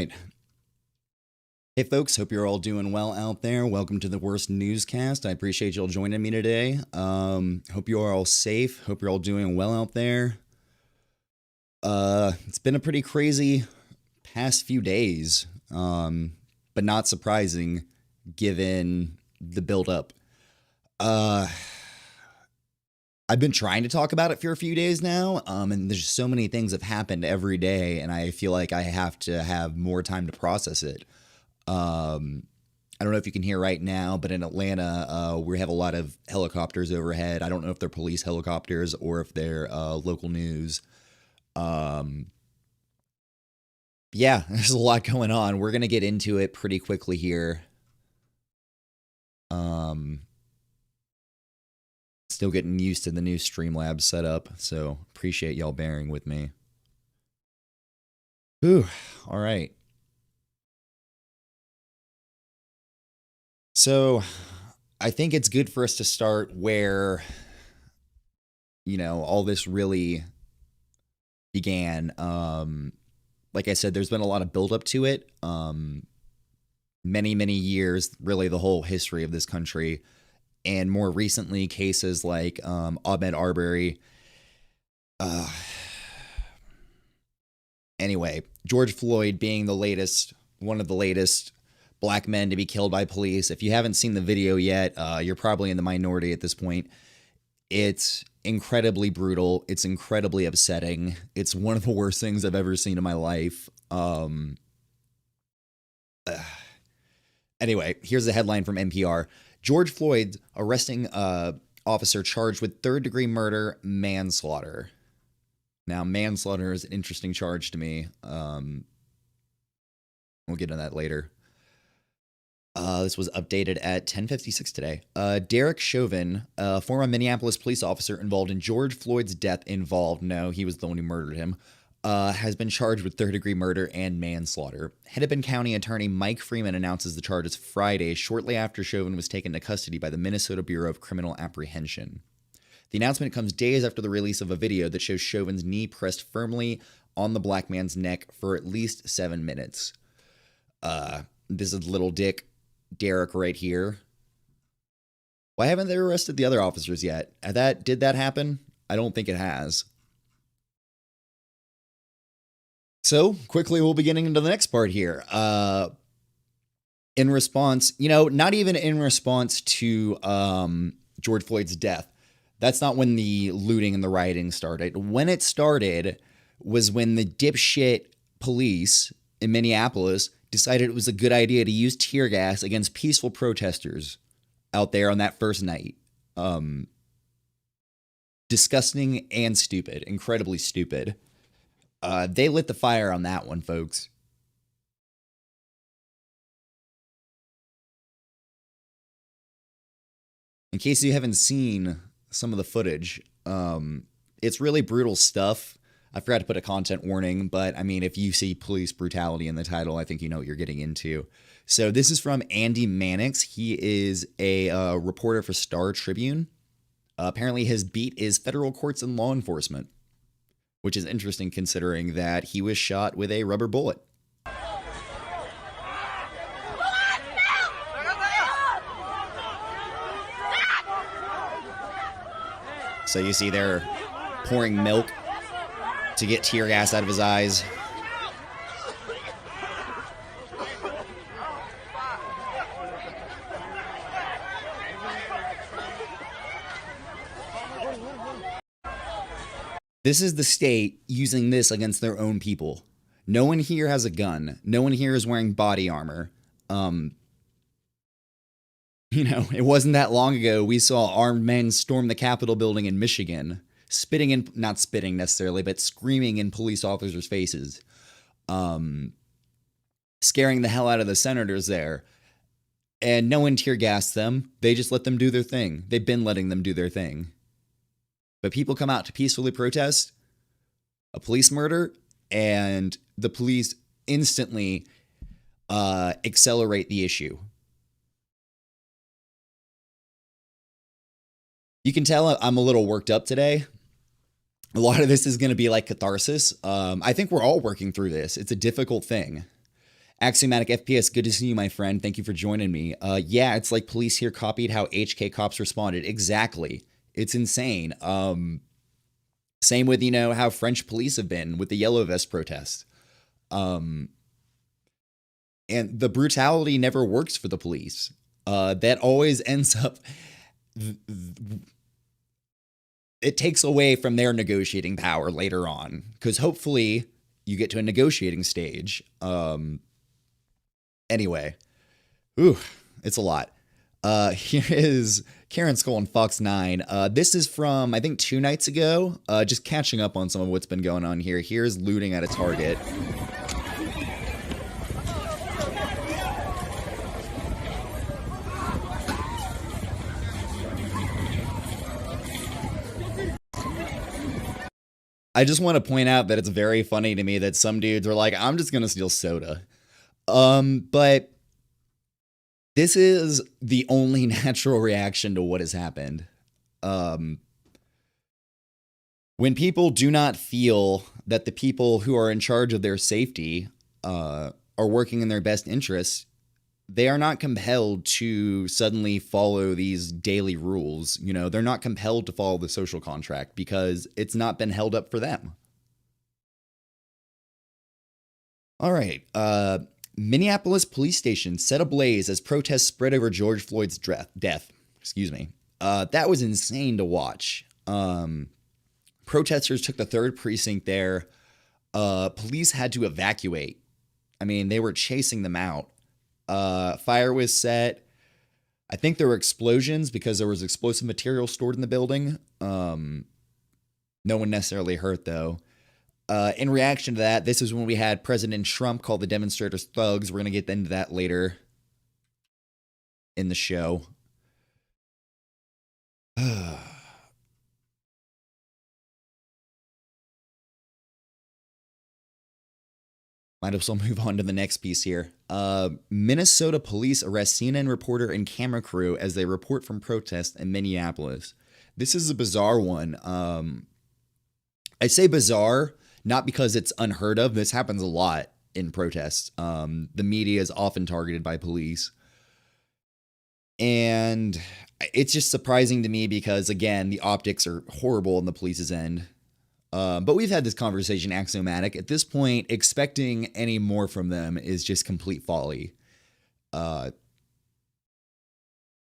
right. Hey, folks. Hope you're all doing well out there. Welcome to the Worst Newscast. I appreciate you all joining me today. Hope you are all safe. Hope you're all doing well out there. It's been a pretty crazy past few days, but not surprising given the build-up. I've been trying to talk about it for a few days now, and there's so many things have happened every day, and I feel like I have to have more time to process it. I don't know if you can hear right now, but in Atlanta, we have a lot of helicopters overhead. I don't know if they're police helicopters or if they're local news. Yeah, there's a lot going on. We're going to get into it pretty quickly here. Still getting used to the new Streamlabs setup, so appreciate y'all bearing with me. Whew, all right. So I think it's good for us to start where, all this really began. Like I said, there's been a lot of buildup to it. Many, many years, really the whole history of this country. And more recently, cases like Ahmaud Arbery. Anyway, George Floyd being one of the latest black men to be killed by police. If you haven't seen the video yet, you're probably in the minority at this point. It's incredibly brutal. It's incredibly upsetting. It's one of the worst things I've ever seen in my life. Anyway, here's the headline from NPR. George Floyd arresting officer charged with third-degree murder, manslaughter. Now, manslaughter is an interesting charge to me. We'll get into that later. This was updated at 10:56 today. Derek Chauvin, a former Minneapolis police officer involved in George Floyd's death no, he was the one who murdered him, has been charged with third-degree murder and manslaughter. Hennepin County Attorney Mike Freeman announces the charges Friday, shortly after Chauvin was taken to custody by the Minnesota Bureau of Criminal Apprehension. The announcement comes days after the release of a video that shows Chauvin's knee pressed firmly on the black man's neck for at least 7 minutes. This is little dick Derek right here. Why haven't they arrested the other officers yet? Did that happen? I don't think it has. So, quickly, we'll be getting into the next part here. In response, not even in response to George Floyd's death. That's not when the looting and the rioting started. When it started was when the dipshit police in Minneapolis decided it was a good idea to use tear gas against peaceful protesters out there on that first night. Disgusting and stupid. Incredibly stupid. They lit the fire on that one, folks. In case you haven't seen some of the footage, it's really brutal stuff. I forgot to put a content warning, but I mean, if you see police brutality in the title, I think you know what you're getting into. So this is from Andy Mannix. He is a reporter for Star Tribune. Apparently his beat is federal courts and law enforcement, which is interesting considering that he was shot with a rubber bullet. So you see they're pouring milk to get tear gas out of his eyes. This is the state using this against their own people. No one here has a gun. No one here is wearing body armor. It wasn't that long ago we saw armed men storm the Capitol building in Michigan, not spitting necessarily, but screaming in police officers' faces, scaring the hell out of the senators there. And no one tear gassed them. They just let them do their thing. They've been letting them do their thing. But people come out to peacefully protest a police murder, and the police instantly accelerate the issue. You can tell I'm a little worked up today. A lot of this is going to be like catharsis. I think we're all working through this. It's a difficult thing. Axiomatic FPS, good to see you, my friend. Thank you for joining me. Yeah, it's like police here copied how HK cops responded. Exactly. It's insane. Same with, how French police have been with the yellow vest protest. And the brutality never works for the police. That always ends up, it takes away from their negotiating power later on. Because hopefully you get to a negotiating stage. Anyway, it's a lot. Here is Karen Skull on Fox 9. This is from, I think, 2 nights ago. Just catching up on some of what's been going on here. Here's looting at a Target. I just want to point out that it's very funny to me that some dudes are like, I'm just going to steal soda. But this is the only natural reaction to what has happened. When people do not feel that the people who are in charge of their safety are working in their best interests, they are not compelled to suddenly follow these daily rules. They're not compelled to follow the social contract because it's not been held up for them. All right. Minneapolis police station set ablaze as protests spread over George Floyd's death. Excuse me. That was insane to watch. Protesters took the 3rd precinct there. Police had to evacuate. I mean, they were chasing them out. Fire was set. I think there were explosions because there was explosive material stored in the building. No one necessarily hurt, though. In reaction to that, this is when we had President Trump call the demonstrators thugs. We're going to get into that later in the show. Might as well move on to the next piece here. Minnesota police arrest CNN reporter and camera crew as they report from protests in Minneapolis. This is a bizarre one. I say bizarre, not because it's unheard of. This happens a lot in protests. The media is often targeted by police. And it's just surprising to me because, again, the optics are horrible on the police's end. But we've had this conversation, Axiomatic. At this point, expecting any more from them is just complete folly.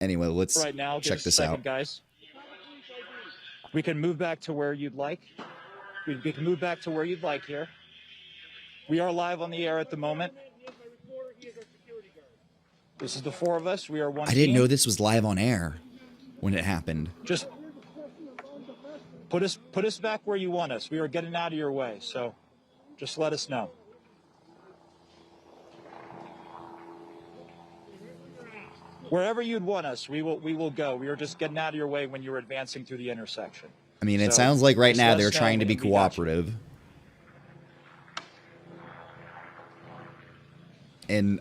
Anyway, let's right now, check this out. Guys. We can move back to where you'd like. We can move back to where you'd like here. We are live on the air at the moment. This is the 4 of us. We are one I didn't team. know this was live on air when it happened. Just put us back where you want us. We are getting out of your way, so just let us know. Wherever you'd want us, we will go. We are just getting out of your way when you're advancing through the intersection. I mean, it sounds like right now they're trying to be cooperative. And,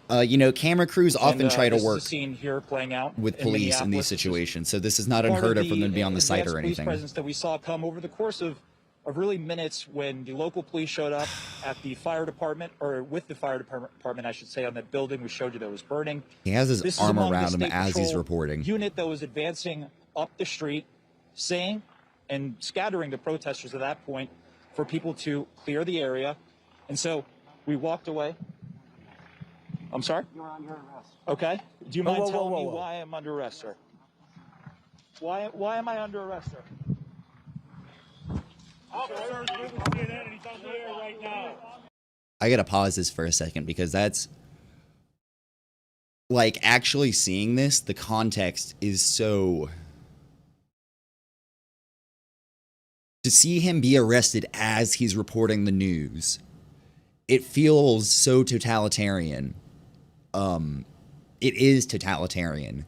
camera crews often try to work here playing out with police in these situations. So this is not unheard of for them to be on the site or anything. Presence that we saw come over the course of really minutes when the local police showed up at the fire department, or with the fire department, I should say, on that building we showed you that was burning. He has his arm around him as he's reporting. Unit that was advancing up the street, saying and scattering the protesters at that point for people to clear the area. And so we walked away. I'm sorry? You're under arrest. Okay. Do you mind telling me why I'm under arrest, sir? Why am I under arrest, sir? Officer's with CNN and he's on the air right now. I gotta pause this for a second because that's like actually seeing this, the context is so. To see him be arrested as he's reporting the news, it feels so totalitarian. It is totalitarian.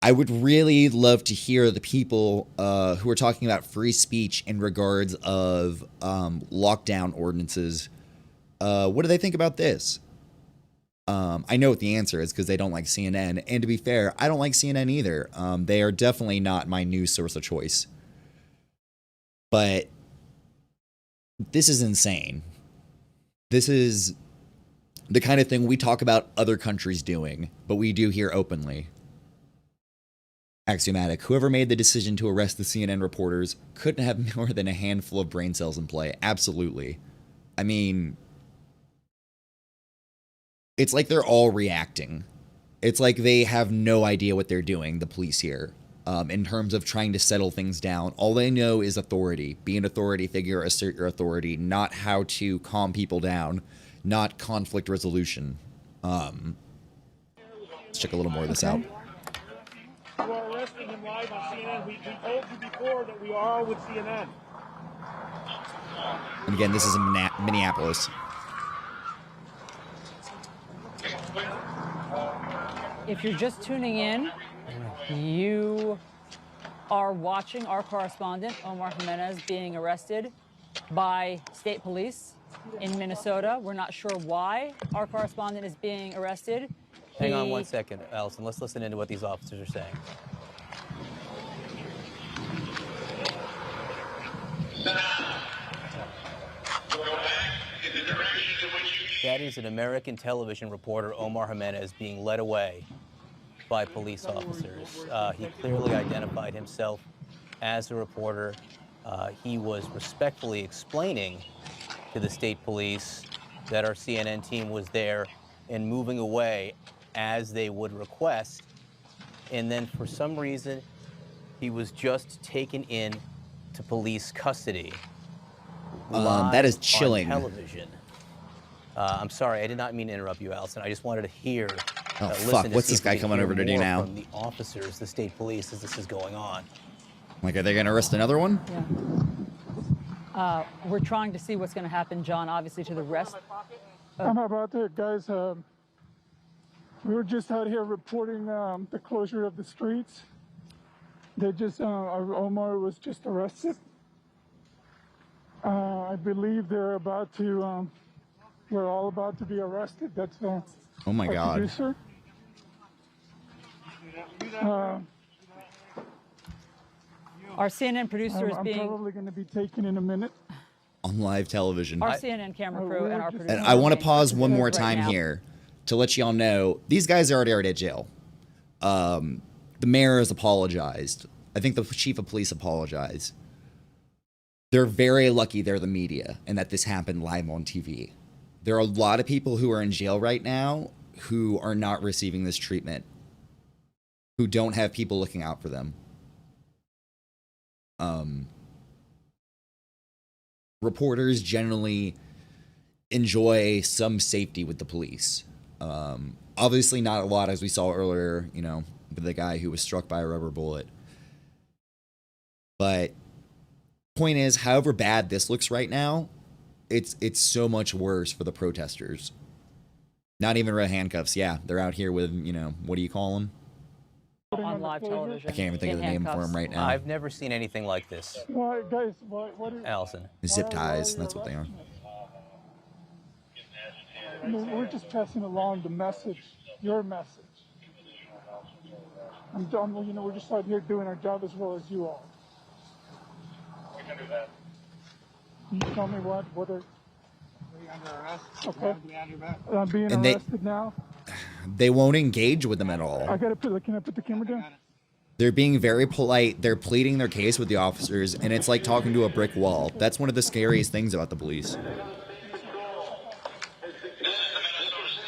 I would really love to hear the people who are talking about free speech in regards of lockdown ordinances. What do they think about this? I know what the answer is because they don't like CNN. And to be fair, I don't like CNN either. They are definitely not my news source of choice. But this is insane. This is the kind of thing we talk about other countries doing, but we do here openly. Axiomatic. Whoever made the decision to arrest the CNN reporters couldn't have more than a handful of brain cells in play. Absolutely. I mean, it's like they're all reacting. It's like they have no idea what they're doing, the police here, in terms of trying to settle things down. All they know is authority. Be an authority figure, assert your authority, not how to calm people down, not conflict resolution. Let's check a little more of this out. You are arresting him live on CNN. We told you before that we are with CNN. And again, this is in Minneapolis. If you're just tuning in, you are watching our correspondent, Omar Jimenez, being arrested by state police in Minnesota. We're not sure why our correspondent is being arrested. Hang on 1 second, Allison. Let's listen into what these officers are saying. That is an American television reporter, Omar Jimenez, being led away by police officers. He clearly identified himself as a reporter. He was respectfully explaining to the state police that our CNN team was there and moving away as they would request. And then for some reason, he was just taken in to police custody. That is chilling. On television. I'm sorry, I did not mean to interrupt you, Allison. I just wanted to hear. Oh, listen fuck. to What's see this if we guy can coming hear over to do more now? From the officers, the state police, as this is going on. Like, are they going to arrest another one? Yeah. We're trying to see what's going to happen, John, obviously, to the rest. I'm about there, guys. We were just out here reporting the closure of the streets. They just, Omar was just arrested. I believe they're about to, we're all about to be arrested. That's Oh my our God. producer. Our CNN producer is I'm being, probably going to be taken in a minute. On live television. our CNN camera crew and our producer. And I want to are pause one more right time now. here to let y'all know these guys are already at jail. The mayor has apologized. I think the chief of police apologized. They're very lucky they're the media and that this happened live on TV. There are a lot of people who are in jail right now who are not receiving this treatment, who don't have people looking out for them. Reporters generally enjoy some safety with the police. Obviously not a lot, as we saw earlier, you know, with the guy who was struck by a rubber bullet. But point is, however bad this looks right now, it's so much worse for the protesters. Not even real handcuffs. Yeah, they're out here with, you know, what do you call them? On live television. I can't even think of the name for them right now. I've never seen anything like this, Why, guys, what is... Allison. Zip ties, that's what they are. I mean, we're just passing along the message, your message. I'm done, you know, we're just out here doing our job as well as you all. We can do that. Can you tell me what are... Are you under arrest? Okay. Behind your back. I'm being And they- arrested now. They won't engage with them at all. I gotta put, can I put the camera down? They're being very polite. They're pleading their case with the officers, and it's like talking to a brick wall. That's one of the scariest things about the police.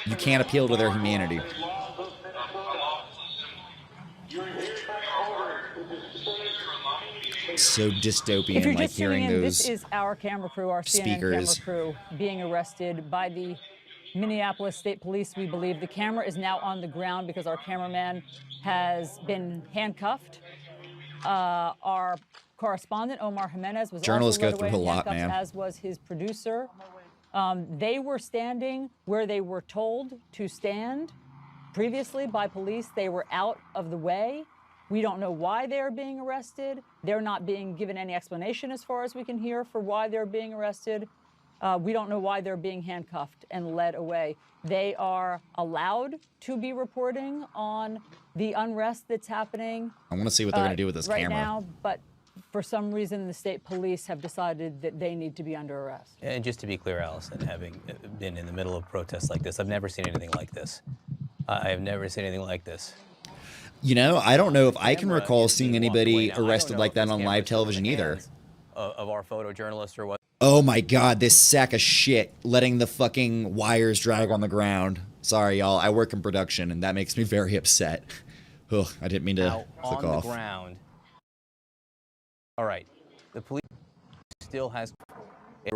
You can't appeal to their humanity. So If dystopian, you're like just tuning hearing in, those. this is our camera crew, our CNN speakers. camera crew, being arrested by the Minneapolis State Police, we believe. The camera is now on the ground because our cameraman has been handcuffed. Our correspondent, Omar Jimenez, was Journalists also go led away through a in lot, handcuffs, man. as was his producer. They were standing where they were told to stand previously by police. They were out of the way. We don't know why they're being arrested. They're not being given any explanation, as far as we can hear, for why they're being arrested. We don't know why they're being handcuffed and led away. They are allowed to be reporting on the unrest that's happening I want to see what they're going to do with this right camera. now, but for some reason, the state police have decided that they need to be under arrest. And just to be clear, Allison, having been in the middle of protests like this, I've never seen anything like this. I have never seen anything like this. You know, I don't know if I can recall seeing anybody arrested like that on live television either. Of our photojournalist or what? Oh my God, this sack of shit letting the fucking wires drag on the ground. Sorry, y'all. I work in production, and that makes me very upset. Ugh, I didn't mean to click off. On the ground. All right. The police still has.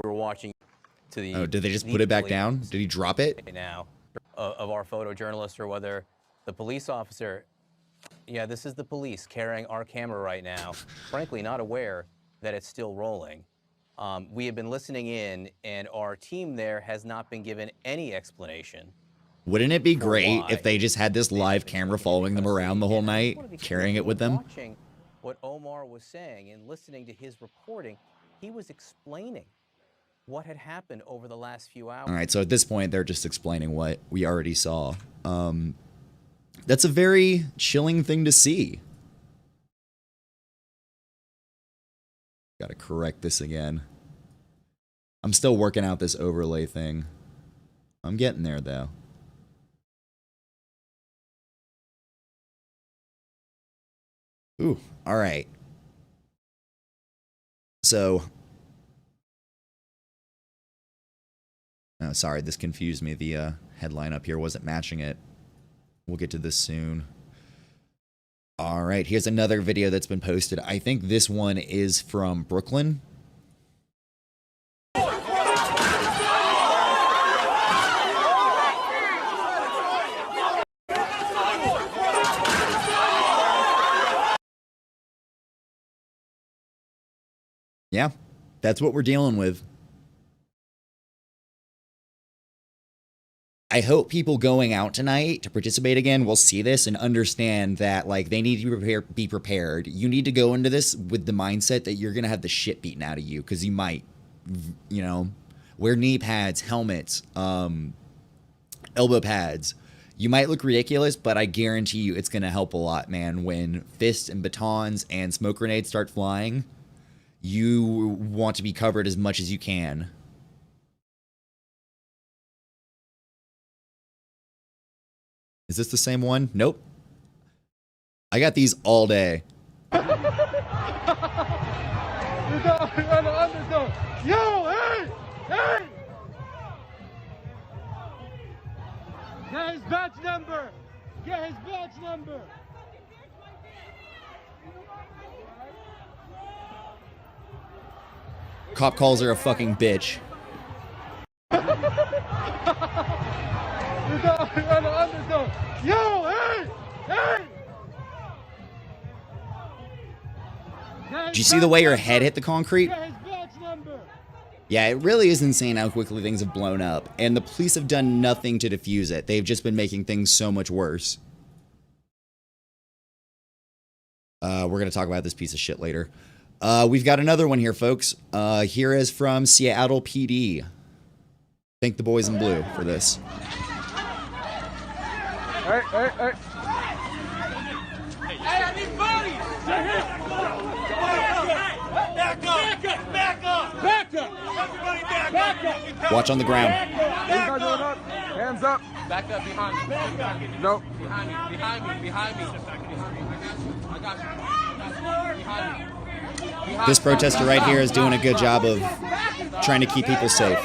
We're watching to the. Oh, did they just put it back down? Did he drop it? Now, of our photojournalist or whether the police officer. Yeah, this is the police carrying our camera right now. Frankly, not aware that it's still rolling. We have been listening in, and our team there has not been given any explanation. Wouldn't it be great if they just had this live camera following them around the whole night, carrying it with them? Watching what Omar was saying and listening to his reporting, he was explaining what had happened over the last few hours. All right, so at this point, they're just explaining what we already saw. That's a very chilling thing to see. Gotta correct this again. I'm still working out this overlay thing. I'm getting there, though. Ooh, all right. So... Oh, sorry, this confused me. The headline up here wasn't matching it. We'll get to this soon. All right, here's another video that's been posted. I think this one is from Brooklyn. Yeah, that's what we're dealing with. I hope people going out tonight to participate again will see this and understand that, like, they need to be prepared. You need to go into this with the mindset that you're going to have the shit beaten out of you, because you might, you know, wear knee pads, helmets, elbow pads. You might look ridiculous, but I guarantee you it's going to help a lot, man. When fists and batons and smoke grenades start flying, you want to be covered as much as you can. Is this the same one? Nope. I got these all day. Yo, hey! Hey! Get his badge number! Get his badge number! Cop calls her a fucking bitch. Yo, hey! Hey! Did you see the way her head hit the concrete? Yeah, it really is insane how quickly things have blown up, and the police have done nothing to defuse it. They've just been making things so much worse. We're going to talk about this piece of shit later. We've got another one here, folks. Here is from Seattle PD. Thank the boys in blue for this. Hey, hey, hey. Hey, I need bodies! Back up! Back up! Back up! Everybody back up! Watch on the ground. Hands up! Back up behind me. Back up. Nope. Behind me. Behind me. Behind me. I got you. Behind me. This protester right here is doing a good job of trying to keep people safe.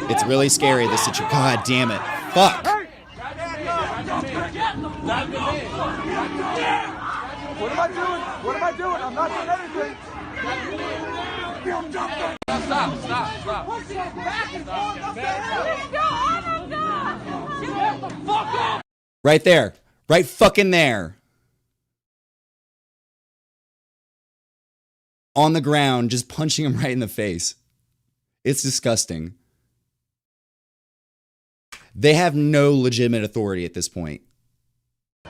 It's really scary, this situation. God damn it. Fuck! What am I doing? What am I doing? I'm not doing anything. Stop. Right there. Right fucking there. On the ground, just punching him right in the face. It's disgusting. They have no legitimate authority at this point.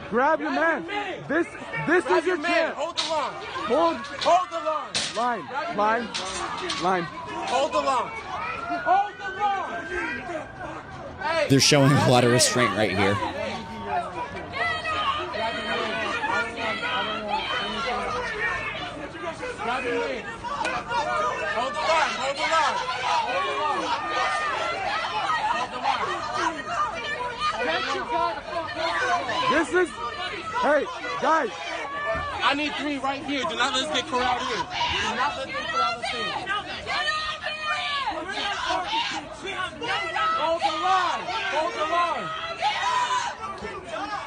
Grab your man. This is your chance. Hold the line. Hold the line. Line. Hold the line. Hold the line. Hey. They're showing a lot of restraint right here. is, hey, guys. I need 3 right here. Do not let us get corralled in. Do not let us get corralled in. Hold the line. Hold the line.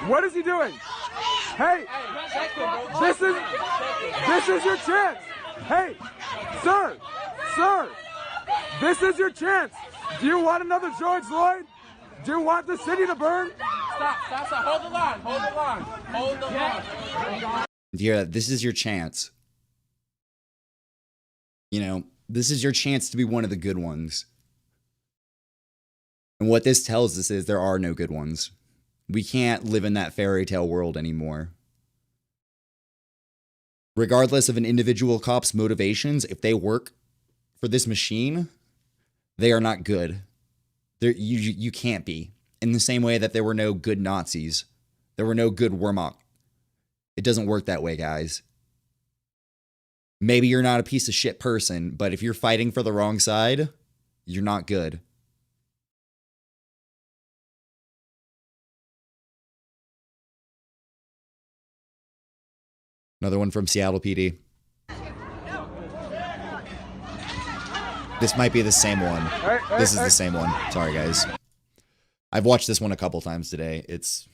What is he doing? Hey, this is your chance. Hey, sir, this is your chance. Do you want another George Floyd? Do you want the city to burn? Stop. Hold the line. Hold the line. Yeah, this is your chance. You know, this is your chance to be one of the good ones. And what this tells us is there are no good ones. We can't live in that fairy tale world anymore. Regardless of an individual cop's motivations, if they work for this machine, they are not good. You can't be. In the same way that there were no good Nazis. There were no good Wehrmacht. It doesn't work that way, guys. Maybe you're not a piece of shit person, but if you're fighting for the wrong side, you're not good. Another one from Seattle PD. This might be the same one. This is the same one. Sorry, guys. I've watched this one a couple times today. It's...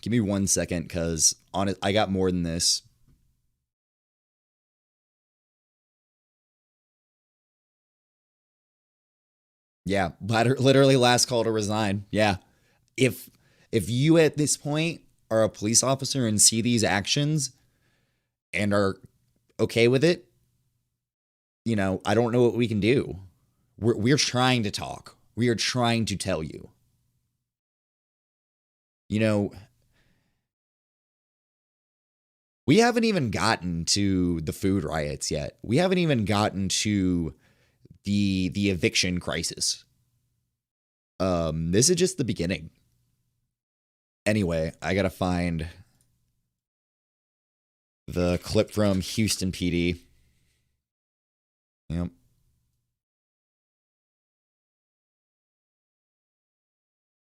give me 1 second, because I got more than this. Yeah, literally last call to resign. Yeah. If you at this point are a police officer and see these actions and are okay with it, you know, I don't know what we can do. We're trying to talk. We are trying to tell you. You know, we haven't even gotten to the food riots yet. We haven't even gotten to the eviction crisis. This is just the beginning. Anyway, I gotta find the clip from Houston PD. Yep.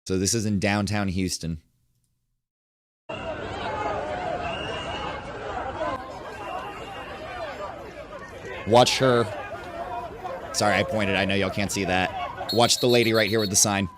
So this is in downtown Houston. Watch her. Sorry, I pointed. I know y'all can't see that. Watch the lady right here with the sign.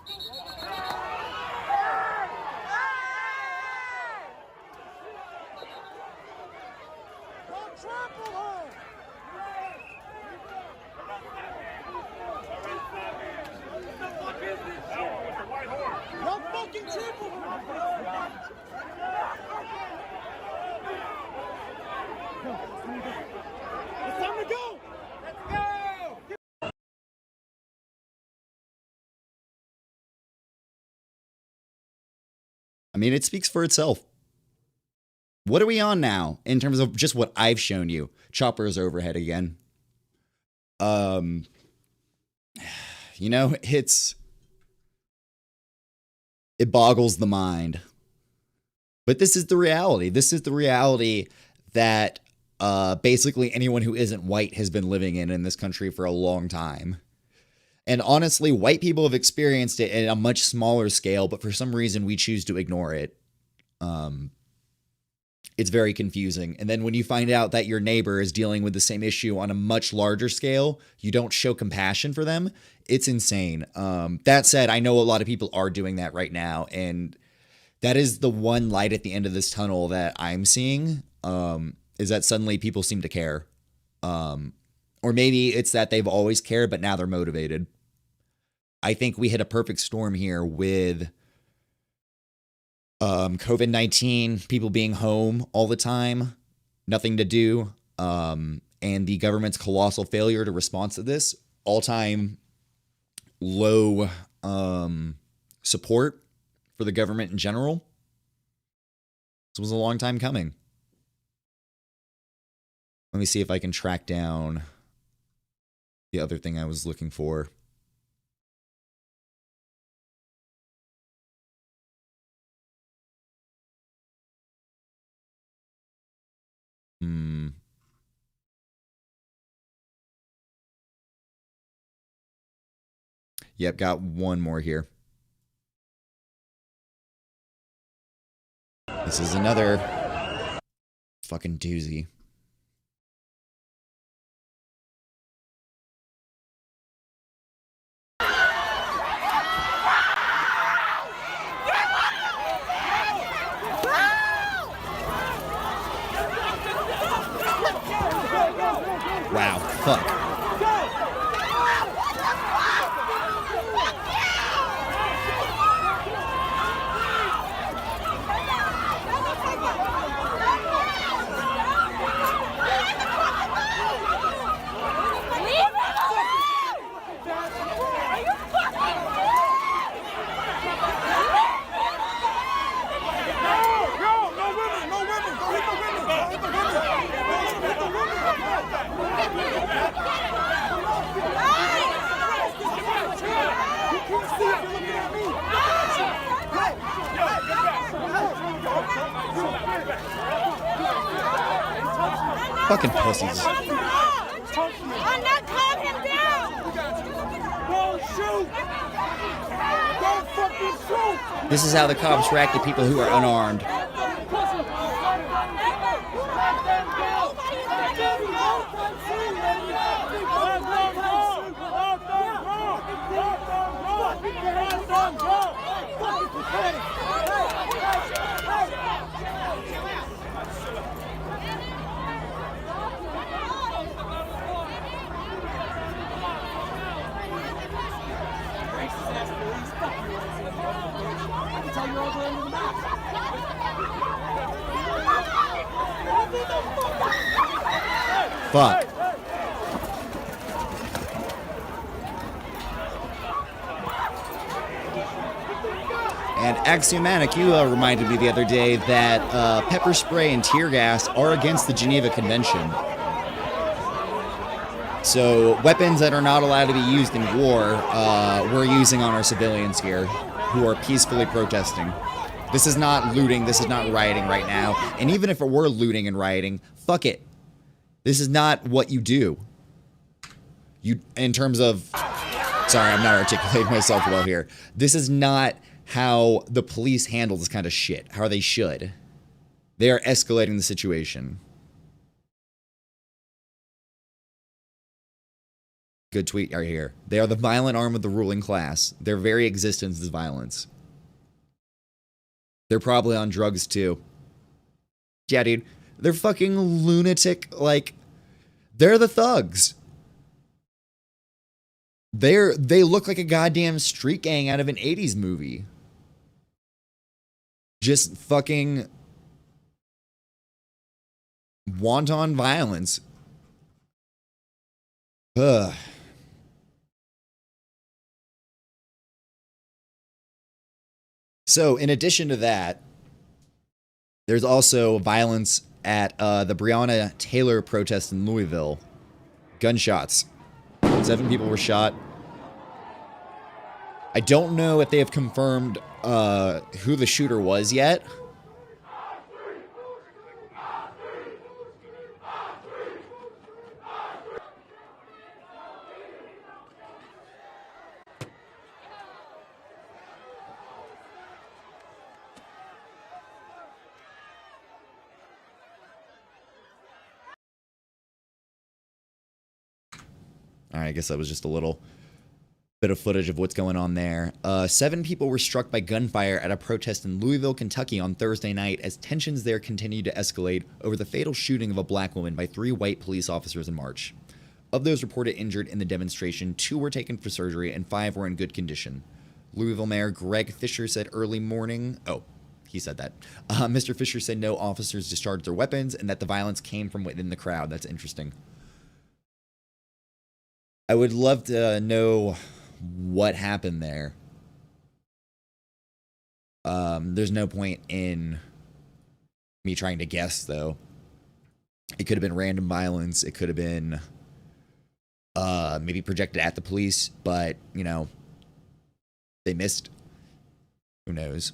I mean, it speaks for itself. What are we on now in terms of just what I've shown you? Chopper's overhead again. You know, it boggles the mind. But this is the reality. This is the reality that basically anyone who isn't white has been living in this country for a long time. And honestly, white people have experienced it at a much smaller scale, but for some reason we choose to ignore it. It's very confusing. And then when you find out that your neighbor is dealing with the same issue on a much larger scale, you don't show compassion for them. It's insane. That said, I know a lot of people are doing that right now. And that is the one light at the end of this tunnel that I'm seeing, is that suddenly people seem to care. Or maybe it's that they've always cared, but now they're motivated. I think we hit a perfect storm here with COVID-19, people being home all the time, nothing to do, and the government's colossal failure to respond to this, all-time low support for the government in general. This was a long time coming. Let me see if I can track down the other thing I was looking for. Yep, got one more here. This is another fucking doozy. Wow, fuck. Fucking pussies. I'm not calm him down. Don't shoot. Don't fucking shoot. This is how the cops react to people who are unarmed. Fuck. And Axiomatic, you reminded me the other day that pepper spray and tear gas are against the Geneva Convention. So weapons that are not allowed to be used in war, we're using on our civilians here who are peacefully protesting. This is not looting, this is not rioting right now. And even if it were looting and rioting, fuck it. This is not what you do. You, in terms of, sorry, I'm not articulating myself well here. This is not how the police handle this kind of shit, how they should. They are escalating the situation. Good tweet right here. They are the violent arm of the ruling class. Their very existence is violence. They're probably on drugs too. Yeah, dude. They're fucking lunatic, like, they're the thugs. They look like a goddamn street gang out of an 80s movie. Just fucking wanton violence. Ugh. So, in addition to that, there's also violence at the Breonna Taylor protest in Louisville. Gunshots. 7 people were shot. I don't know if they have confirmed who the shooter was yet. All right, I guess that was just a little bit of footage of what's going on there. 7 people were struck by gunfire at a protest in Louisville, Kentucky on Thursday night as tensions there continued to escalate over the fatal shooting of a black woman by 3 white police officers in March. Of those reported injured in the demonstration, 2 were taken for surgery and 5 were in good condition. Louisville Mayor Greg Fisher said early morning... Oh, he said that. Mr. Fisher said no officers discharged their weapons and that the violence came from within the crowd. That's interesting. I would love to know what happened there. There's no point in me trying to guess, though. It could have been random violence. It could have been maybe projected at the police, but, you know, they missed. Who knows?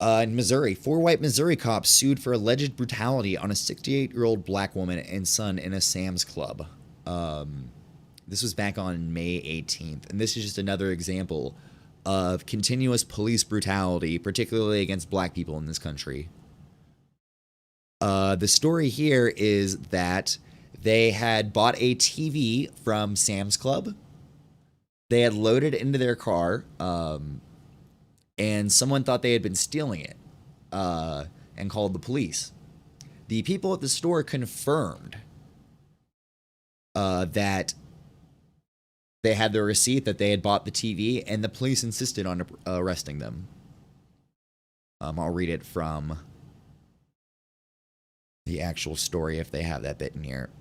In Missouri, 4 white Missouri cops sued for alleged brutality on a 68-year-old black woman and son in a Sam's Club. This was back on May 18th, and this is just another example of continuous police brutality, particularly against black people in this country. The story here is that they had bought a TV from Sam's Club. They had loaded it into their car, and someone thought they had been stealing it, and called the police. The people at the store confirmed that they had the receipt that they had bought the TV, and the police insisted on arresting them. I'll read it from the actual story if they have that bit in here.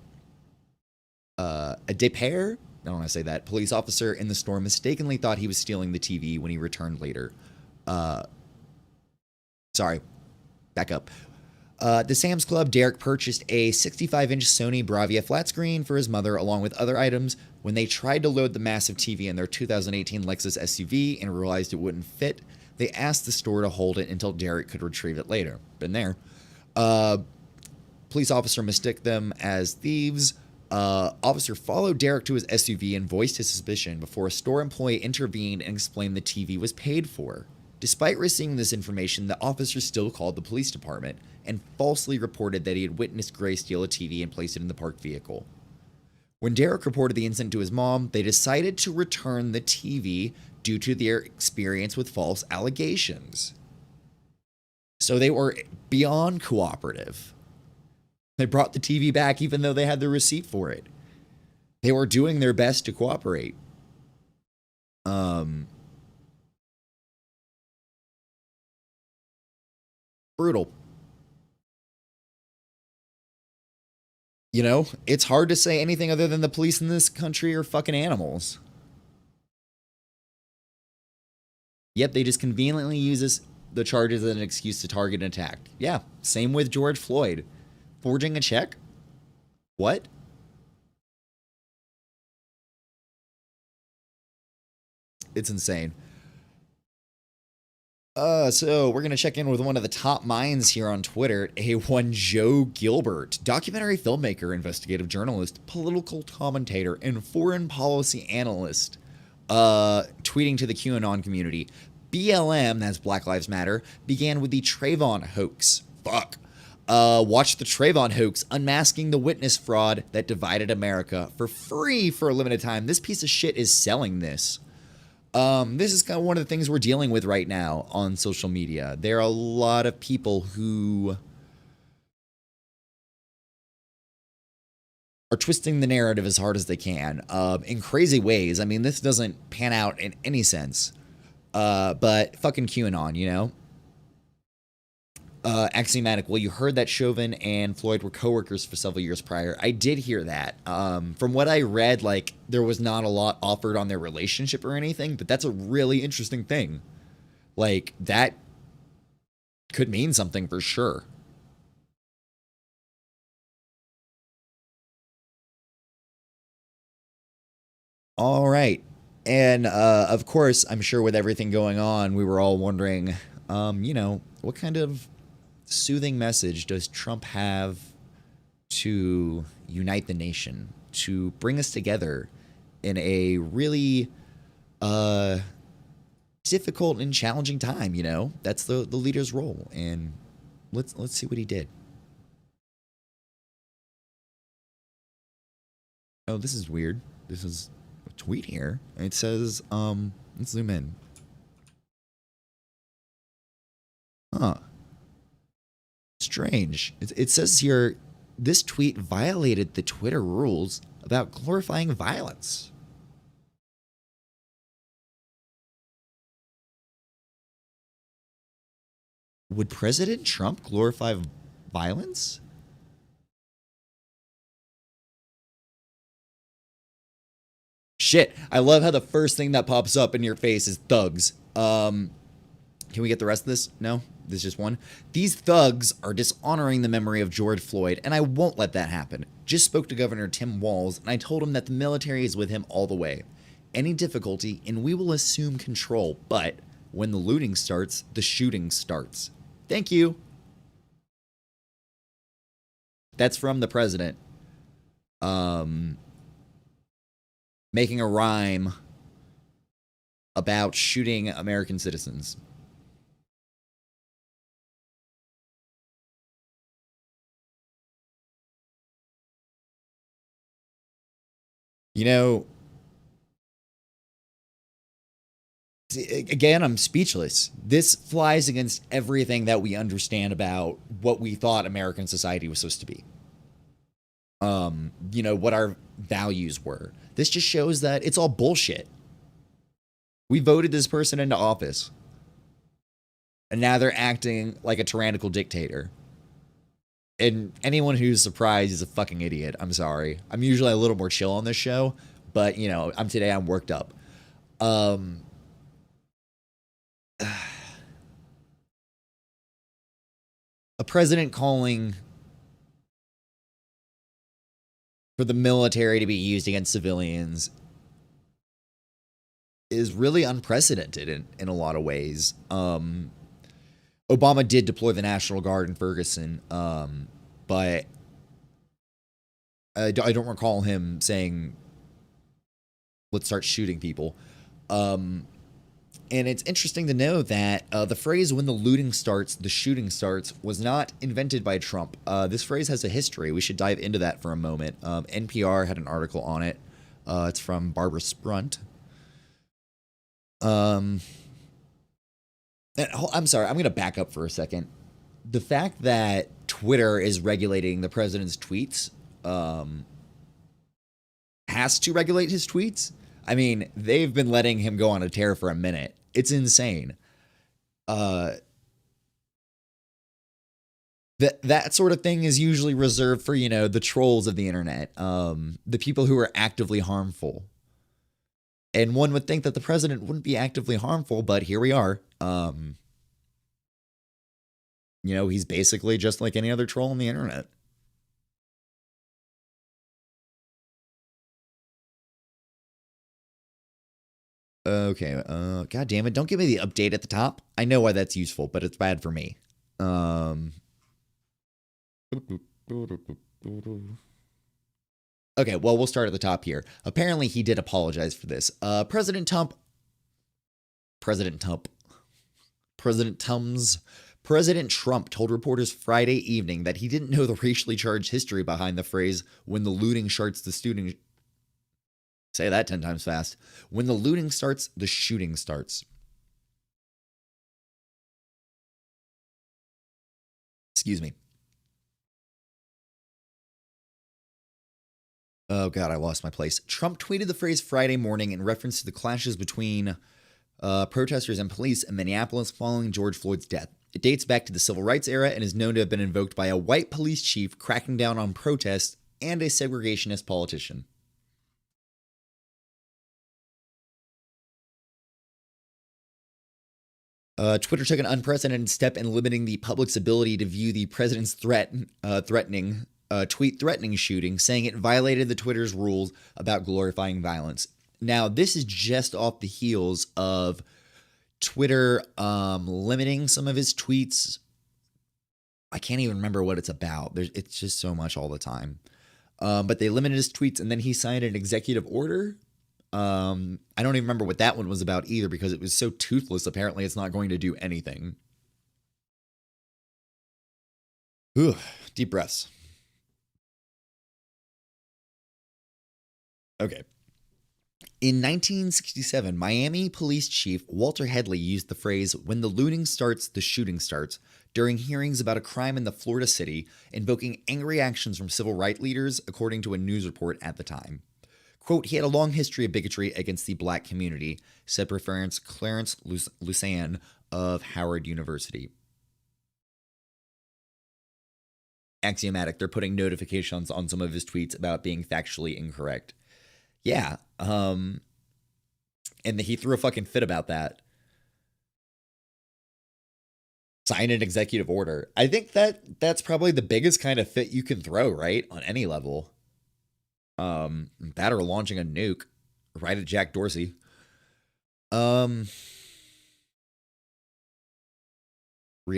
A Depair, I don't want to say that, police officer in the store mistakenly thought he was stealing the TV when he returned later. Sorry, back up. The Sam's Club, Derek purchased a 65-inch Sony Bravia flat screen for his mother along with other items. When they tried to load the massive TV in their 2018 Lexus SUV and realized it wouldn't fit, they asked the store to hold it until Derek could retrieve it later. Been there. Police officer mistook them as thieves. Officer followed Derek to his SUV and voiced his suspicion before a store employee intervened and explained the TV was paid for. Despite receiving this information, the officer still called the police department and falsely reported that he had witnessed Gray steal a TV and place it in the parked vehicle. When Derek reported the incident to his mom, they decided to return the TV due to their experience with false allegations. So they were beyond cooperative. They brought the TV back even though they had the receipt for it. They were doing their best to cooperate. Brutal. You know, it's hard to say anything other than the police in this country are fucking animals. Yep, they just conveniently use the charges as an excuse to target and attack. Yeah, same with George Floyd. Forging a check? What? It's insane. So we're going to check in with one of the top minds here on Twitter, one Joe Gilbert, documentary filmmaker, investigative journalist, political commentator, and foreign policy analyst, tweeting to the QAnon community. BLM, that's Black Lives Matter, began with the Trayvon hoax. Fuck. Watch the Trayvon hoax, unmasking the witness fraud that divided America for free for a limited time. This piece of shit is selling this. This is kind of one of the things we're dealing with right now on social media. There are a lot of people who are twisting the narrative as hard as they can, in crazy ways. I mean, this doesn't pan out in any sense. But fucking QAnon, you know? Axiomatic. Well, you heard that Chauvin and Floyd were coworkers for several years prior. I did hear that. From what I read, like, there was not a lot offered on their relationship or anything, but that's a really interesting thing. Like, that could mean something for sure. All right. And, of course, I'm sure with everything going on, we were all wondering, you know, what kind of soothing message does Trump have to unite the nation, to bring us together in a really difficult and challenging time? You know, that's the leader's role, and let's see what he did. Oh, this is weird. This is a tweet here. It says, let's zoom in. Huh. Strange. It says here, this tweet violated the Twitter rules about glorifying violence. Would President Trump glorify violence? Shit, I love how the first thing that pops up in your face is thugs. Can we get the rest of this? No? This is just one. These thugs are dishonoring the memory of George Floyd, and I won't let that happen. Just spoke to Governor Tim Walz, and I told him that the military is with him all the way. Any difficulty, and we will assume control, but when the looting starts, the shooting starts. Thank you. That's from the president. making a rhyme about shooting American citizens. You know, again, I'm speechless. This flies against everything that we understand about what we thought American society was supposed to be. You know, what our values were. This just shows that it's all bullshit. We voted this person into office, and now they're acting like a tyrannical dictator. And anyone who's surprised is a fucking idiot. I'm sorry. I'm usually a little more chill on this show, but, you know, I'm worked up. A president calling for the military to be used against civilians is really unprecedented in a lot of ways. Obama did deploy the National Guard in Ferguson, but I don't recall him saying, let's start shooting people. And it's interesting to know that the phrase, when the looting starts, the shooting starts, was not invented by Trump. This phrase has a history. We should dive into that for a moment. NPR had an article on it. It's from Barbara Sprunt. I'm sorry, I'm going to back up for a second. The fact that Twitter is regulating the president's tweets, has to regulate his tweets. I mean, they've been letting him go on a tear for a minute. It's insane. That sort of thing is usually reserved for, you know, the trolls of the internet, the people who are actively harmful. And one would think that the president wouldn't be actively harmful, but here we are. You know, he's basically just like any other troll on the internet. Okay, god damn it, don't give me the update at the top. I know why that's useful, but it's bad for me. Okay, well, we'll start at the top here. Apparently, he did apologize for this. President Trump told reporters Friday evening that he didn't know the racially charged history behind the phrase, when the looting starts, the shooting... Say that 10 times fast. When the looting starts, the shooting starts. Excuse me. Oh, God, I lost my place. Trump tweeted the phrase Friday morning in reference to the clashes between protesters and police in Minneapolis following George Floyd's death. It dates back to the civil rights era and is known to have been invoked by a white police chief cracking down on protests and a segregationist politician. Twitter took an unprecedented step in limiting the public's ability to view the president's threatening shooting, saying it violated the Twitter's rules about glorifying violence. Now, this is just off the heels of Twitter limiting some of his tweets. I can't even remember what it's about. It's just so much all the time. But they limited his tweets, and then he signed an executive order. I don't even remember what that one was about either, because it was so toothless. Apparently, it's not going to do anything. Ooh, deep breaths. Okay. In 1967, Miami Police Chief Walter Headley used the phrase, when the looting starts, the shooting starts, during hearings about a crime in the Florida city, invoking angry actions from civil rights leaders, according to a news report at the time. Quote, he had a long history of bigotry against the black community, said Professor Clarence Lusan of Howard University. Axiomatic, they're putting notifications on some of his tweets about being factually incorrect. Yeah, and he threw a fucking fit about that. Sign an executive order. I think that's probably the biggest kind of fit you can throw, right? On any level. That or launching a nuke right at Jack Dorsey. Read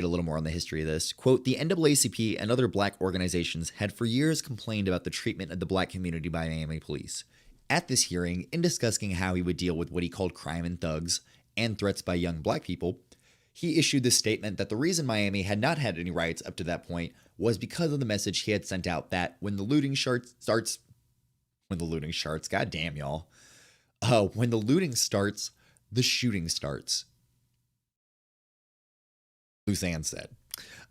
a little more on the history of this. Quote, the NAACP and other black organizations had for years complained about the treatment of the black community by Miami police. At this hearing, in discussing how he would deal with what he called crime and thugs and threats by young black people, he issued this statement that the reason Miami had not had any riots up to that point was because of the message he had sent out that when the looting starts, goddamn y'all, when the looting starts, the shooting starts. Lusan said.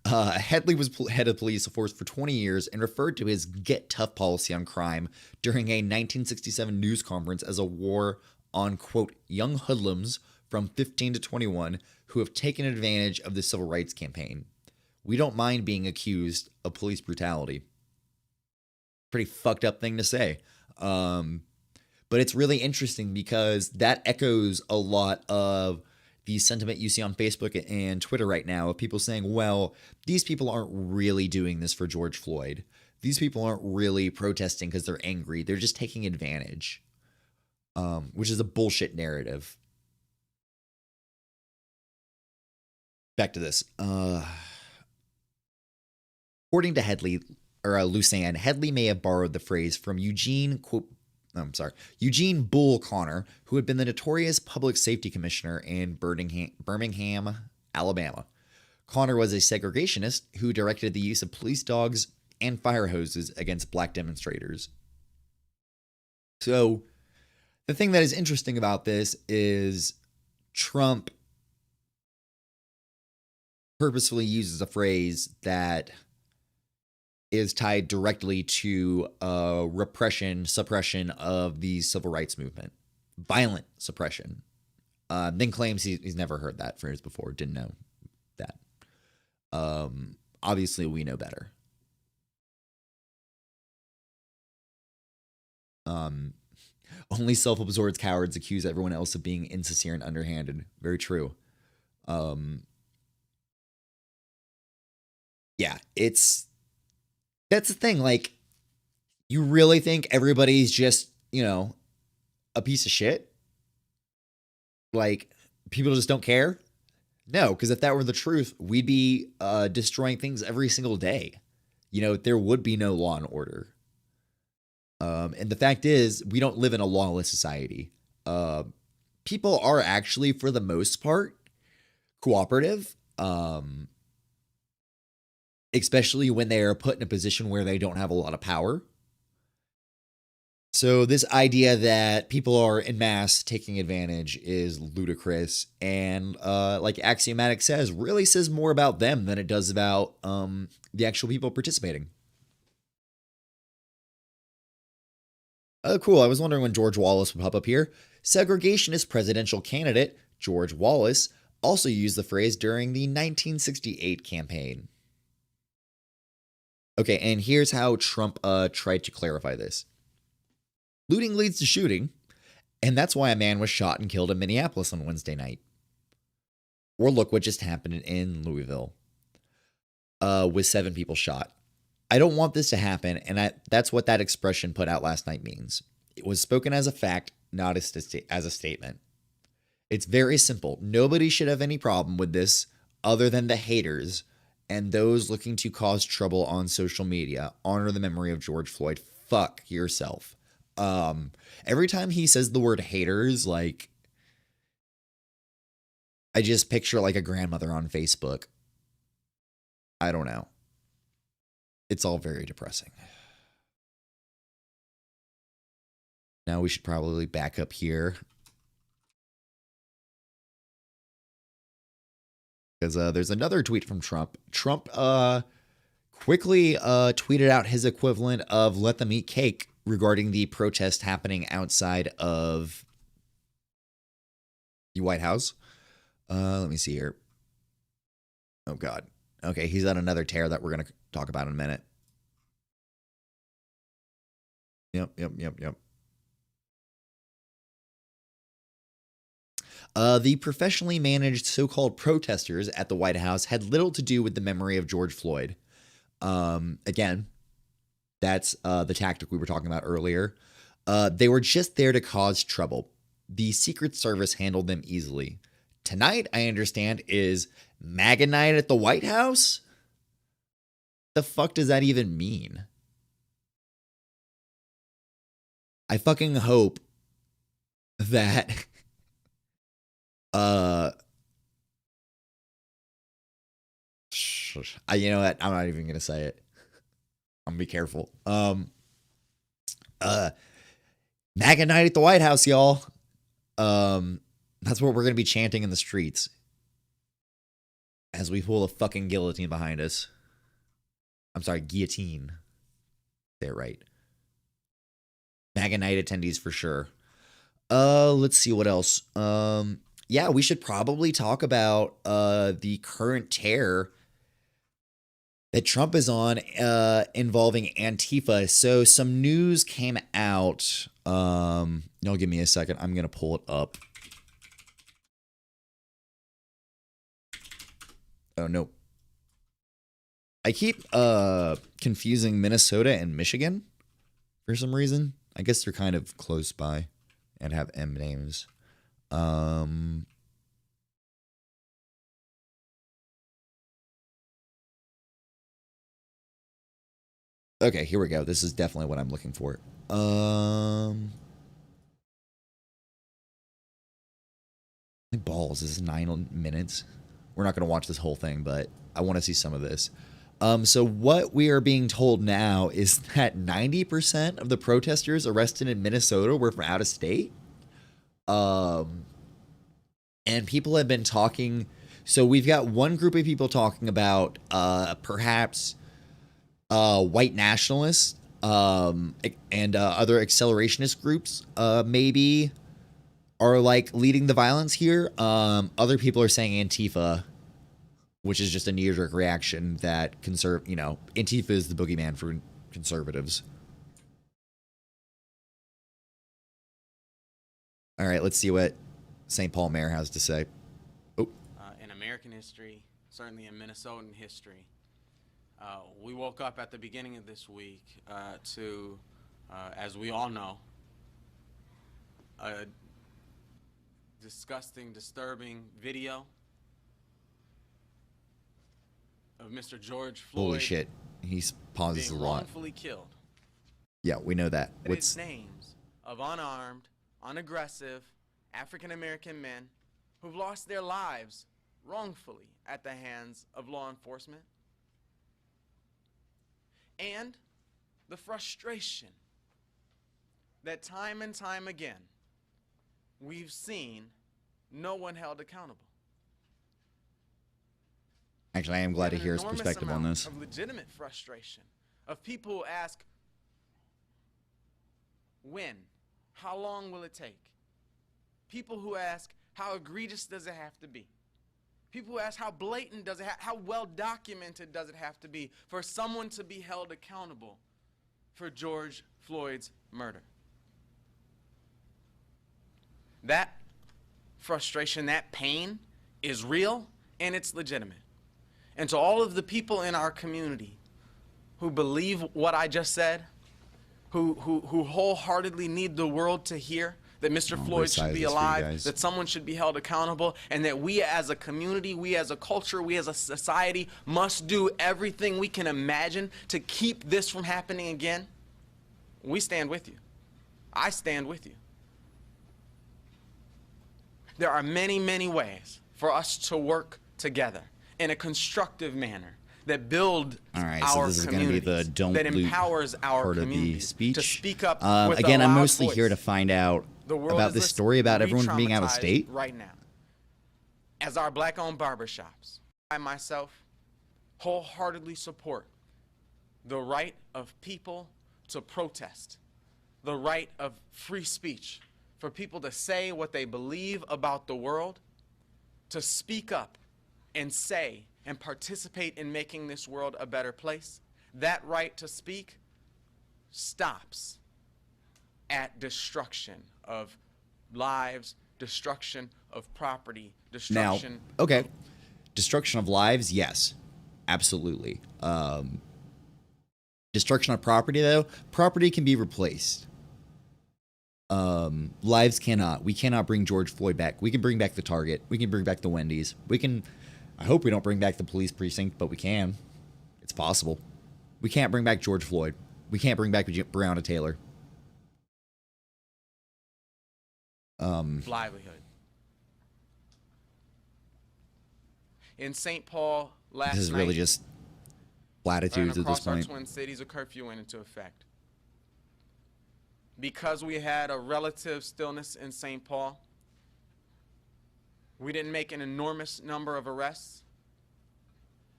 Headley was head of police force for 20 years and referred to his get tough policy on crime during a 1967 news conference as a war on, quote, young hoodlums from 15 to 21 who have taken advantage of the civil rights campaign. We don't mind being accused of police brutality. Pretty fucked up thing to say. But it's really interesting because that echoes a lot of the sentiment you see on Facebook and Twitter right now of people saying, well, these people aren't really doing this for George Floyd. These people aren't really protesting because they're angry. They're just taking advantage, which is a bullshit narrative. Back to this. According to Headley, or Lusan, Headley may have borrowed the phrase from Eugene Bull Connor, who had been the notorious public safety commissioner in Birmingham, Alabama. Connor was a segregationist who directed the use of police dogs and fire hoses against black demonstrators. So, the thing that is interesting about this is Trump purposefully uses a phrase that is tied directly to suppression of the civil rights movement. Violent suppression. Then claims he's never heard that phrase before, didn't know that. Obviously, we know better. Only self-absorbed cowards accuse everyone else of being insincere and underhanded. Very true. Yeah, that's the thing. Like, you really think everybody's just, a piece of shit? Like, people just don't care? No, because if that were the truth, we'd be destroying things every single day. There would be no law and order. And the fact is, we don't live in a lawless society. People are actually, for the most part, cooperative. Especially when they are put in a position where they don't have a lot of power. So this idea that people are en masse taking advantage is ludicrous, and like Axiomatic says, really says more about them than it does about the actual people participating. Oh, cool. I was wondering when George Wallace would pop up here. Segregationist presidential candidate George Wallace also used the phrase during the 1968 campaign. Okay, and here's how Trump tried to clarify this. Looting leads to shooting, and that's why a man was shot and killed in Minneapolis on Wednesday night. Or look what just happened in Louisville, with 7 people shot. I don't want this to happen, and that's what that expression put out last night means. It was spoken as a fact, not as a statement. It's very simple. Nobody should have any problem with this other than the haters and those looking to cause trouble on social media. Honor the memory of George Floyd. Fuck yourself. Every time he says the word haters, like, I just picture like a grandmother on Facebook. I don't know. It's all very depressing. Now we should probably back up here, because there's another tweet from Trump. Trump quickly tweeted out his equivalent of "let them eat cake" regarding the protest happening outside of the White House. Let me see here. Oh, God. Okay, he's on another tear that we're going to talk about in a minute. Yep. The professionally managed so-called protesters at the White House had little to do with the memory of George Floyd. Again, that's the tactic we were talking about earlier. They were just there to cause trouble. The Secret Service handled them easily. Tonight, I understand, is MAGA night at the White House? The fuck does that even mean? I fucking hope that you know what? I'm not even gonna say it. I'm gonna be careful. MAGA night at the White House, y'all. That's what we're gonna be chanting in the streets as we pull a fucking guillotine behind us. I'm sorry, guillotine. They're right. MAGA night attendees for sure. Let's see what else. Yeah, we should probably talk about the current tear that Trump is on involving Antifa. So some news came out. No, give me a second. I'm gonna pull it up. Oh no. I keep confusing Minnesota and Michigan for some reason. I guess they're kind of close by and have M names. Okay, here we go. This is definitely what I'm looking for. My balls, this is 9 minutes. We're not going to watch this whole thing, but I want to see some of this. So what we are being told now is that 90% of the protesters arrested in Minnesota were from out of state. And people have been talking. So we've got one group of people talking about perhaps white nationalists and other accelerationist groups maybe are like leading the violence here. Other people are saying Antifa, which is just a knee-jerk reaction that Antifa is the boogeyman for conservatives. All right, let's see what St. Paul Mayor has to say. Oh. In American history, certainly in Minnesotan history, we woke up at the beginning of this week to, as we all know, a disgusting, disturbing video of Mr. George Floyd. Holy shit. He pauses a being lot. wrongfully killed. Yeah, we know that. It's names of unarmed, unaggressive African-American men who've lost their lives wrongfully at the hands of law enforcement. And the frustration that time and time again we've seen no one held accountable. Actually, I am glad to hear his perspective on this. Of legitimate frustration of people who ask, when? How long will it take? People who ask, how egregious does it have to be? People who ask, how blatant does it how well documented does it have to be for someone to be held accountable for George Floyd's murder? That frustration, that pain is real and it's legitimate. And to all of the people in our community who believe what I just said, who wholeheartedly need the world to hear that Mr. Floyd should be alive, that someone should be held accountable, and that we as a community, we as a culture, we as a society must do everything we can imagine to keep this from happening again, we stand with you. I stand with you. There are many, many ways for us to work together in a constructive manner that build our communities, that empowers our communities to speak up with again, a I'm loud mostly voice. here to find out about this story about everyone being out of state. Right now, as our black-owned barbershops, I myself wholeheartedly support the right of people to protest, the right of free speech, for people to say what they believe about the world, to speak up and say and participate in making this world a better place. That right to speak stops at destruction of lives, destruction of property, destruction. Now, okay, destruction of lives, yes, absolutely. Destruction of property, though, property can be replaced. Lives cannot. We cannot bring George Floyd back. We can bring back the Target. We can bring back the Wendy's. We can. I hope we don't bring back the police precinct, but we can. It's possible. We can't bring back George Floyd. We can't bring back Breonna Taylor. livelihood. In St. Paul last This is night, really just and platitudes at this across our point. Twin Cities, a curfew went into effect. Because we had a relative stillness in St. Paul, we didn't make an enormous number of arrests,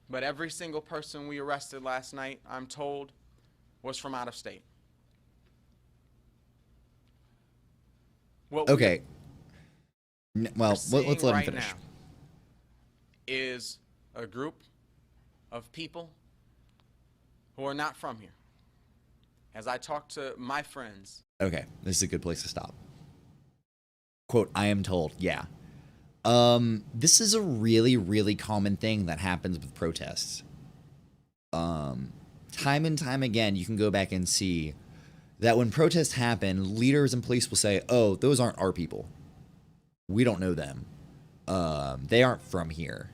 but every single person we arrested last night, I'm told, was from out of state. What Okay. Well, we're seeing let's let him right finish. now is a group of people who are not from here. As I talk to my friends, Okay, this is a good place to stop. Quote, I am told, yeah. This is a really, really common thing that happens with protests. Time and time again, you can go back and see that when protests happen, leaders and police will say, oh, those aren't our people. We don't know them. They aren't from here.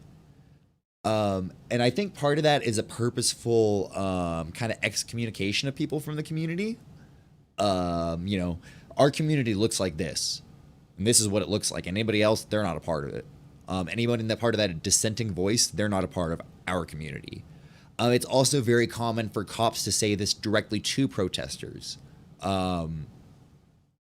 And I think part of that is a purposeful kind of excommunication of people from the community. You know, our community looks like this, and this is what it looks like. Anybody else, they're not a part of it. Anybody in that part of that dissenting voice, they're not a part of our community. It's also very common for cops to say this directly to protesters. In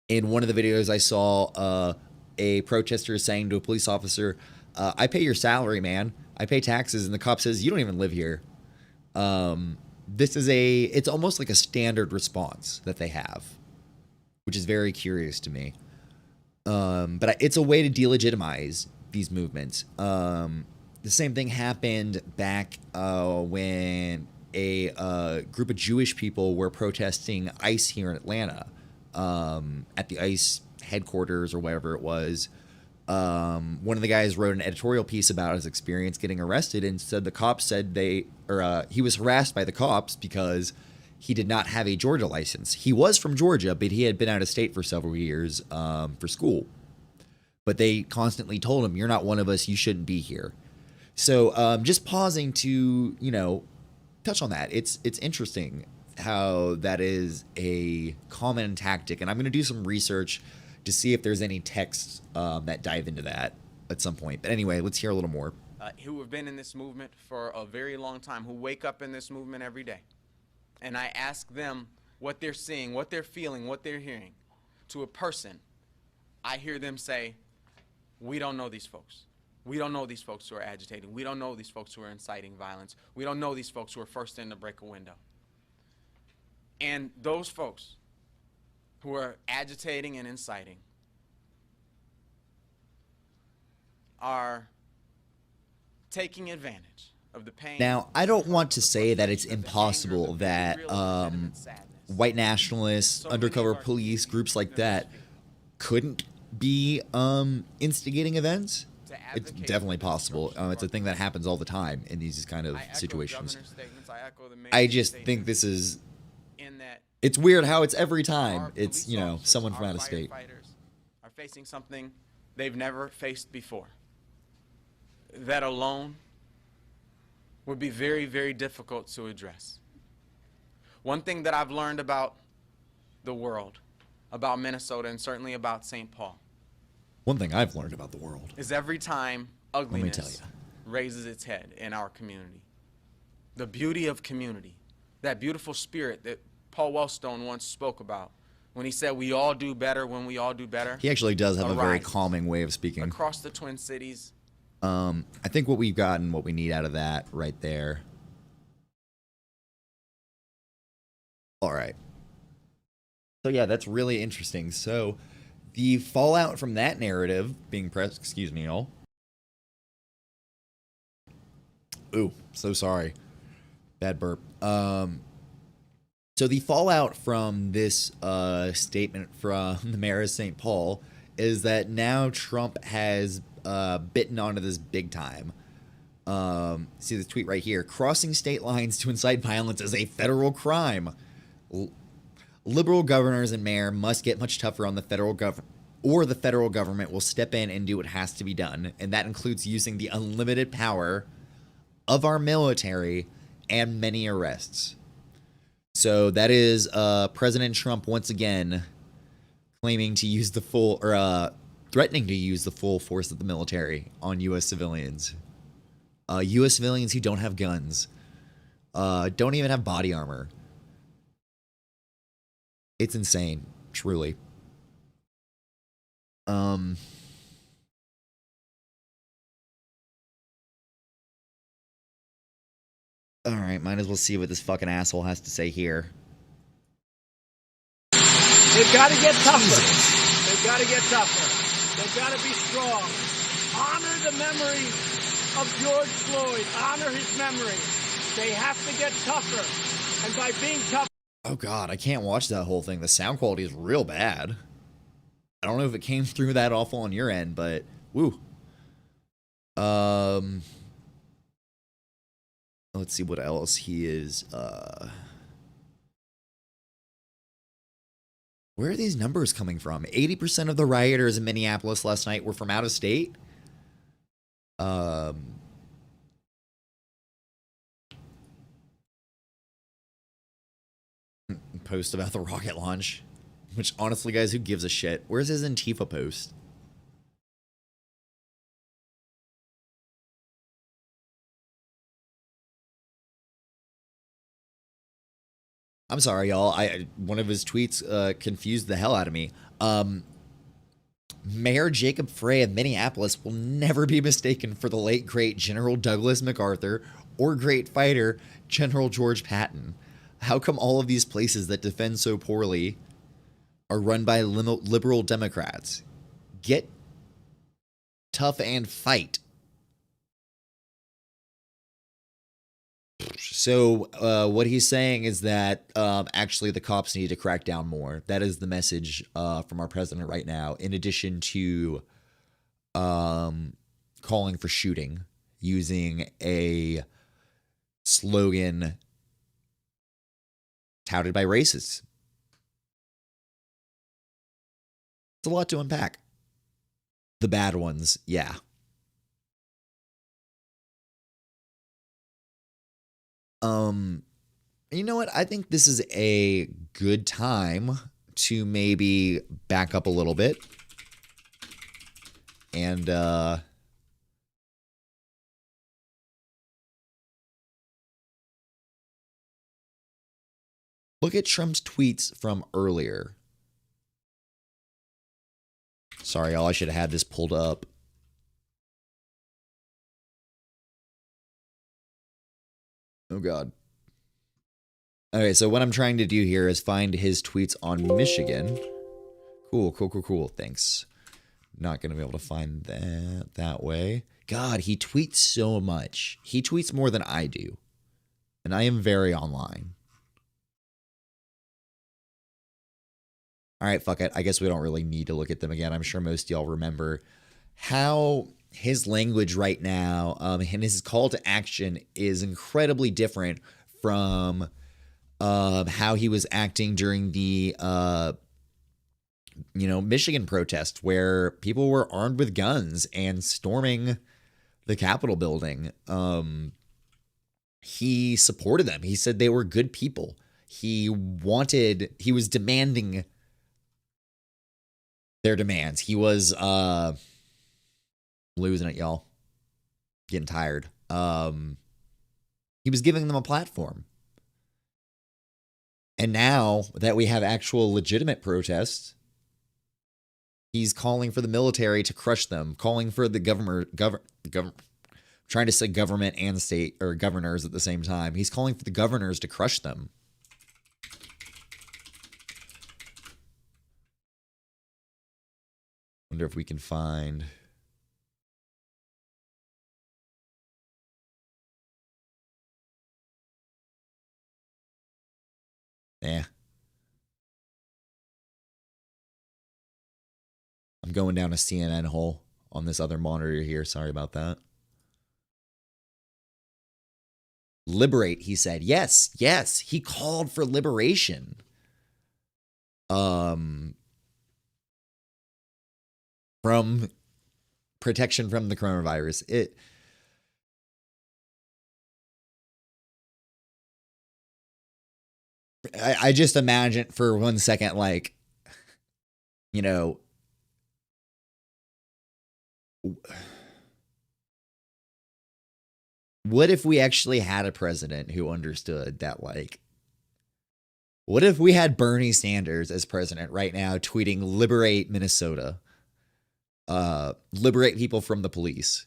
one of the videos I saw, a protester saying to a police officer, I pay your salary, man. I pay taxes. And the cop says, you don't even live here. It's almost like a standard response that they have, which is very curious to me. But it's a way to delegitimize these movements. The same thing happened back when a group of Jewish people were protesting ICE here in Atlanta, at the ICE headquarters or whatever it was. One of the guys wrote an editorial piece about his experience getting arrested and said the cops said he was harassed by the cops because he did not have a Georgia license. He was from Georgia, but he had been out of state for several years for school. But they constantly told him, you're not one of us, you shouldn't be here. So just pausing to, touch on that. It's interesting how that is a common tactic. And I'm going to do some research to see if there's any texts that dive into that at some point. But anyway, let's hear a little more. Who have been in this movement for a very long time, who wake up in this movement every day. And I ask them what they're seeing, what they're feeling, what they're hearing. To a person, I hear them say, we don't know these folks. We don't know these folks who are agitating. We don't know these folks who are inciting violence. We don't know these folks who are first in to break a window. And those folks who are agitating and inciting are taking advantage of the pain. Now, I don't want to say that it's impossible that white nationalists, undercover police, groups like that couldn't be instigating events. It's definitely possible. It's a thing that happens all the time in these kind of situations. I just think this is... It's weird how it's every time. It's, someone from out of state. Are facing something they've never faced before. That alone would be very, very difficult to address. One thing that I've learned about the world, about Minnesota, and certainly about St. Paul, one thing I've learned about the world is every time ugliness raises its head in our community, the beauty of community, that beautiful spirit that Paul Wellstone once spoke about when he said we all do better when we all do better. He actually does have a very calming way of speaking. Across the Twin Cities. I think what we've gotten, what we need out of that right there. All right. So yeah, that's really interesting. So the fallout from that narrative being pressed, excuse me, y'all. Ooh, so sorry. Bad burp. So the fallout from this statement from the mayor of St. Paul is that now Trump has bitten onto this big time. See the tweet right here. Crossing state lines to incite violence is a federal crime. Liberal governors and mayor must get much tougher on the federal government, or the federal government will step in and do what has to be done. And that includes using the unlimited power of our military and many arrests. So that is President Trump once again claiming to use the full, or threatening to use the full force of the military on U.S. civilians. U.S. civilians who don't have guns, don't even have body armor. It's insane, truly. All right, might as well see what this fucking asshole has to say here. They've got to get tougher. They've got to get tougher. They've got to be strong. Honor the memory of George Floyd. Honor his memory. They have to get tougher. And by being tough. Oh God, I can't watch that whole thing. The sound quality is real bad. I don't know if it came through that awful on your end, but woo. Let's see what else he is. Where are these numbers coming from? 80% of the rioters in Minneapolis last night were from out of state. Post about the rocket launch. Which, honestly, guys, who gives a shit? Where's his Antifa post? I'm sorry, y'all. One of his tweets confused the hell out of me. Mayor Jacob Frey of Minneapolis will never be mistaken for the late, great General Douglas MacArthur or great fighter General George Patton. How come all of these places that defend so poorly are run by liberal Democrats? Get tough and fight. So what he's saying is that actually the cops need to crack down more. That is the message from our president right now, in addition to calling for shooting, using a slogan touted by racists. It's a lot to unpack. The bad ones, yeah. You know what? I think this is a good time to maybe back up a little bit and look at Trump's tweets from earlier. Sorry, y'all, I should have had this pulled up. Oh, God. Okay, so what I'm trying to do here is find his tweets on Michigan. Cool. Thanks. Not going to be able to find that way. God, he tweets so much. He tweets more than I do. And I am very online. All right, fuck it. I guess we don't really need to look at them again. I'm sure most of y'all remember how his language right now and his call to action is incredibly different from how he was acting during the Michigan protest, where people were armed with guns and storming the Capitol building. He supported them. He said they were good people. He was demanding their demands. He was losing it, y'all. Getting tired. He was giving them a platform. And now that we have actual legitimate protests, he's calling for the military to crush them, calling for the trying to say government and state, or governors at the same time. He's calling for the governors to crush them. Wonder if we can find... Yeah. I'm going down a CNN hole on this other monitor here. Sorry about that. Liberate, he said. Yes. He called for liberation. From protection from the coronavirus. I just imagine for 1 second, like, what if we actually had a president who understood that, like, what if we had Bernie Sanders as president right now tweeting liberate Minnesota, liberate people from the police?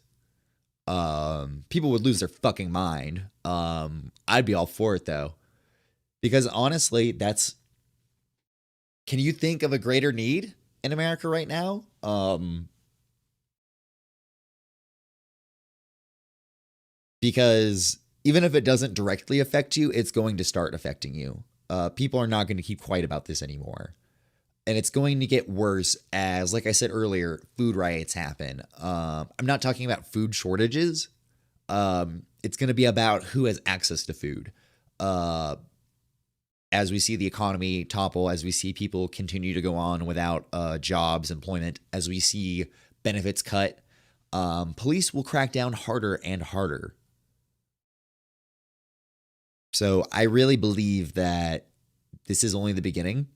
People would lose their fucking mind. I'd be all for it though, because honestly, can you think of a greater need in America right now? Because even if it doesn't directly affect you, it's going to start affecting you. People are not going to keep quiet about this anymore. And it's going to get worse as, like I said earlier, food riots happen. I'm not talking about food shortages. It's going to be about who has access to food. As we see the economy topple, as we see people continue to go on without jobs, employment, as we see benefits cut, police will crack down harder and harder. So I really believe that this is only the beginning.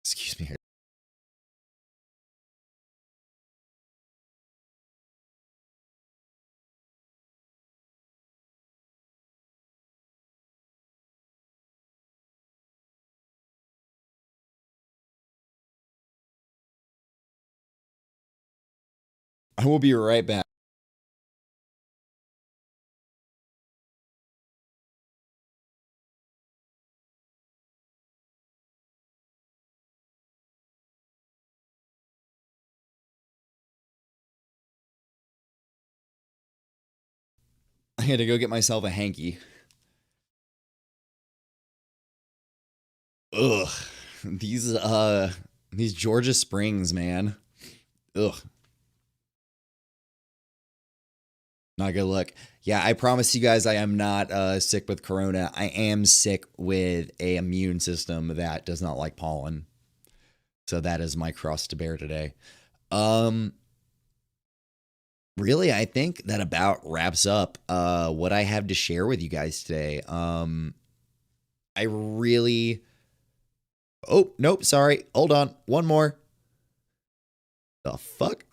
Excuse me. I will be right back. I had to go get myself a hanky. Ugh. These Georgia Springs, man. Ugh. Not good luck. Yeah, I promise you guys I am not sick with corona. I am sick with a immune system that does not like pollen. So that is my cross to bear today. Really, I think that about wraps up what I have to share with you guys today. I really... Oh, nope, sorry. Hold on. One more. The fuck?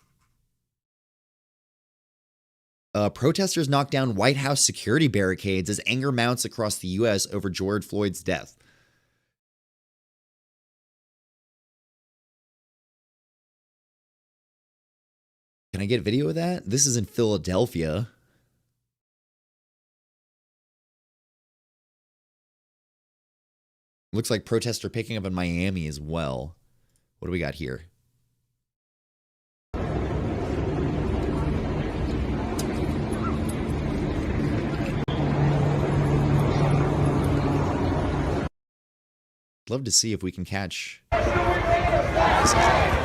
Protesters knock down White House security barricades as anger mounts across the U.S. over George Floyd's death. Can I get video of that? This is in Philadelphia. Looks like protests are picking up in Miami as well. What do we got here? Love to see if we can catch. Good to see that.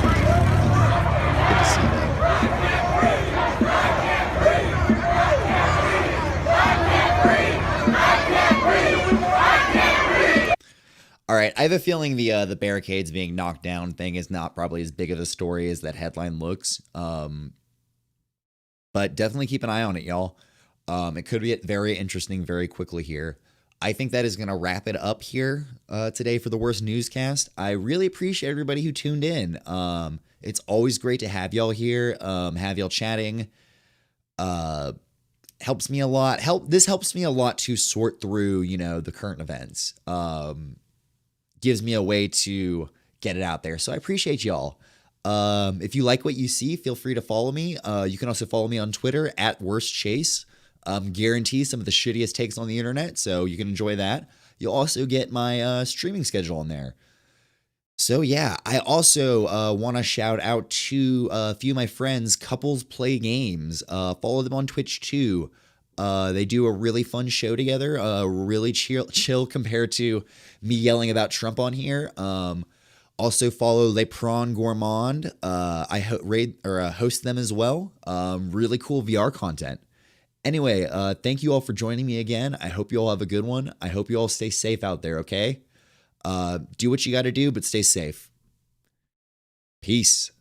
All right, I have a feeling the barricades being knocked down thing is not probably as big of a story as that headline looks. But definitely keep an eye on it, y'all. It could get very interesting very quickly here. I think that is going to wrap it up here today for the Worst Newscast. I really appreciate everybody who tuned in. It's always great to have y'all here, have y'all chatting. Helps me a lot. This helps me a lot to sort through, the current events. Gives me a way to get it out there. So I appreciate y'all. If you like what you see, feel free to follow me. You can also follow me on Twitter at WorstChase. Guarantee some of the shittiest takes on the internet, so you can enjoy that. You'll also get my streaming schedule on there. So yeah, I also want to shout out to a few of my friends, Couples Play Games. Follow them on Twitch too. They do a really fun show together, really chill compared to me yelling about Trump on here. Also follow Le Prawn Gourmand. I host them as well. Really cool VR content. Anyway, thank you all for joining me again. I hope you all have a good one. I hope you all stay safe out there, okay? Do what you got to do, but stay safe. Peace.